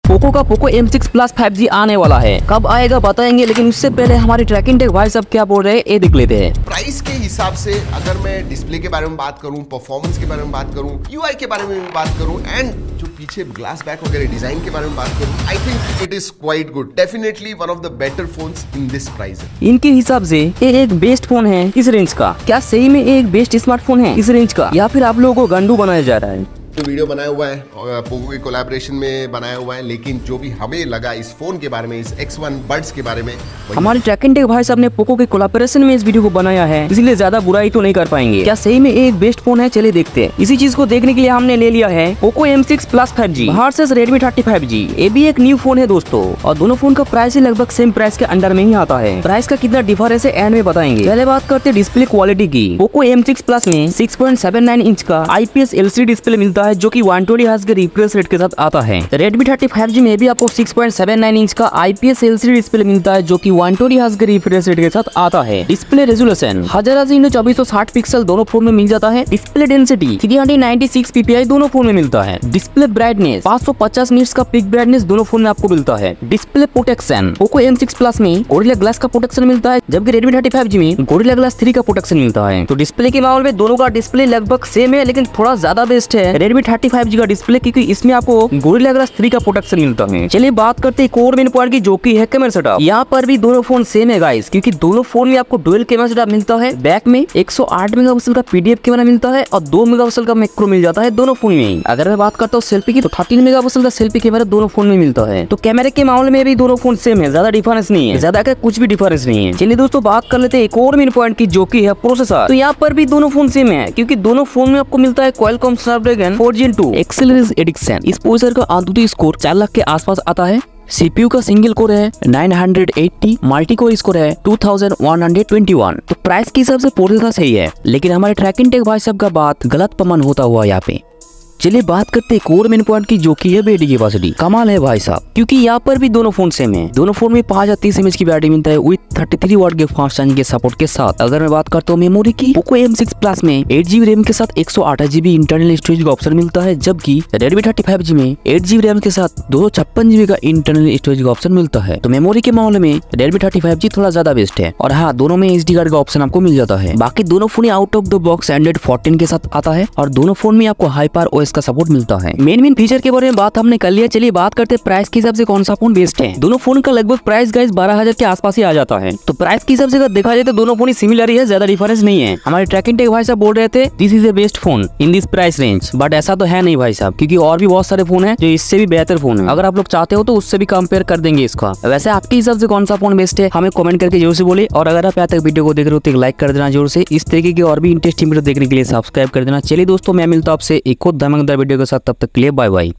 Poco का Poco M6 Plus 5G आने वाला है। कब आएगा बताएंगे, लेकिन उससे पहले हमारे ट्रैकिंग टेक भाई सब क्या बोल रहे हैं ये देख लेते हैं। प्राइस के हिसाब से अगर मैं डिस्प्ले के बारे में बात करूं, परफॉर्मेंस के बारे में बात करूं, यूआई के बारे में बात करूं एंड जो पीछे ग्लास बैक वगैरह डिजाइन के बारे में बात करूं, I think it is quite good. Definitely one of the better phones in this price. इनके हिसाब से ये एक बेस्ट फोन है इस रेंज का। क्या सही में एक बेस्ट स्मार्टफोन है इस रेंज का, या फिर आप लोगों को गंडू बनाया जा रहा है? जो वीडियो बनाया हुआ है पोको के कोलैबोरेशन में बनाया हुआ है, लेकिन जो भी हमें लगा इस फोन के बारे में, इस X1 बड्स के बारे में, हमारे ट्रैकिंग टेक भाई साहब ने पोको के कोलैबोरेशन में इस वीडियो को बनाया है, इसलिए ज्यादा बुराई तो नहीं कर पाएंगे। क्या सही में एक बेस्ट फोन है, चलिए देखते हैं। इसी चीज को देखने के लिए हमने ले लिया है Poco M6 Plus 5G versus Redmi 35G। ये भी एक न्यू फोन है दोस्तों, और दोनों फोन का प्राइस ही लगभग सेम प्राइस के अंडर में ही आता है। प्राइस का कितना डिफरेंस है एंड में बताएंगे। पहले बात करते हैं डिस्प्ले क्वालिटी की। पोको M6 Plus में 6.79 इंच का IPS LCD डिस्प्ले मिलता है, जो की 120 हर्ट्ज के रिफ्रेश रेट के साथ आता है। Redmi 35G में भी आपको 6.79 इंच का IPS LCD डिस्प्ले मिलता है, जो कि 120 हर्ट्ज के रिफ्रेश रेट के साथ आता है। डिस्प्ले रेजोल्यूशन 1080x2460 पिक्सल दोनों फोन में मिल जाता है। डिस्प्ले डेंसिटी 396 ppi दोनों फोन में मिलता है। डिस्प्ले ब्राइटनेस 550 निट्स का पिक ब्राइटनेस दोनों फोन में आपको मिलता है। Display protection Poco M6 Plus में गोरिल्ला ग्लास का प्रोटेक्शन मिलता है, जबकि Redmi 35G में गोरिल्ला ग्लास 3 का प्रोटेक्शन मिलता है। तो डिस्प्ले के मामले में दोनों का डिस्प्ले लगभग सेम है, लेकिन थोड़ा ज्यादा बेस्ट है Redmi 35G का डिस्प्ले, क्योंकि इसमें आपको गोरिल्ला ग्लास 3 का प्रोटेक्शन मिलता है। चलिए बात करते हैं कोर मेन पॉइंट की, जो की है कैमरा सेटअप। यहाँ पर भी दोनों फोन सेम है गाइस, क्योंकि दोनों फोन में आपको डुअल कैमरा सेटअप मिलता है। बैक में 108 मेगापिक्सल का PDF कैमरा मिलता है और 2 मेगापिक्सल का मैक्रो मिल जाता है दोनों फोन में। अगर मैं बात करता हूँ सेल्फी की, तो 13 मेगापिक्सल का सेल्फी कैमरा दोनों फोन में मिलता है। तो कैमरे के मामले में भी दोनों फोन सेम है, ज्यादा डिफरेंस नहीं है, ज्यादा का कुछ भी डिफरेंस नहीं है। चलिए दोस्तों बात कर लेते हैं एक और मेन पॉइंट की, जो की है प्रोसेसर। तो यहाँ पर भी दोनों फोन सेम है, क्योंकि दोनों फोन में आपको मिलता है Qualcomm Snapdragon 4 Gen 2 Acceleris Edition। इस प्रोसेसर का AnTuTu स्कोर 4 लाख के आसपास आता है। CPU का सिंगल कोर है 980, मल्टी कोर स्कोर है 2121। तो प्राइस के हिसाब से प्रोसेसर सही है, लेकिन हमारे ट्रैकिंग टेक भाई साहब का बात गलत प्रमाण होता हुआ यहाँ पे। चलिए बात करते हैं कोर मेन पॉइंट की, जो की है बैटरी कैपेसिटी। कमाल है भाई साहब, क्योंकि यहाँ पर भी दोनों फोन सेम है। दोनों फोन में 5030 mAh की बैटरी मिलता है विद 33 वाट के फास्ट चार्जिंग के सपोर्ट के साथ। अगर मैं बात करता हूँ मेमोरी की, पोको M6 Plus में 8GB रैम के साथ 128GB इंटरनल स्टोरेज का ऑप्शन मिलता है, जबकि Redmi 35G में 8GB रैम के साथ 256GB का इंटरनल स्टोरेज का ऑप्शन मिलता है। तो मेमोरी के मामले में Redmi 35G थोड़ा ज्यादा बेस्ट है, और हाँ दोनों में SD कार्ड का ऑप्शन आपको मिल जाता है। बाकी दोनों phone out of the box Android 14 के साथ आता है, और दोनों फोन में आपको HyperOS का सपोर्ट मिलता है। मेन फीचर के बारे में बात हमने कर लिया। चलिए बात करते हैं प्राइस के हिसाब से कौन सा फोन बेस्ट है। दोनों फोन का लगभग प्राइस गाइस 12,000 के आसपास ही आ जाता है। तो प्राइस के हिसाब से अगर देखा जाए तो दोनों फोन ही सिमिलर ही है, ज्यादा डिफरेंस नहीं है। हमारे ट्रैकिंग टेक भाई साहब बोल रहे थे this is the best phone in this price range, but ऐसा तो है नहीं भाई साहब, क्योंकि और भी बहुत सारे फोन है जो इससे भी बेहतर फोन है। अगर आप लोग चाहते हो तो उससे भी कंपेयर कर देंगे इसका। वैसे आपके हिसाब से कौन सा फोन बेस्ट है हमें कमेंट करके जरूर से बोले, और अगर आप यहाँ तक वीडियो को देख रहे हो तो एक लाइक कर देना जरूर से। इस तरीके की और भी इंटरेस्टिंग वीडियो देखने के लिए सब्सक्राइब कर देना। चलिए दोस्तों मैं मिलता हूं आपसे एक और धमाकेदार वीडियो के साथ, तब तक के लिए बाय बाय।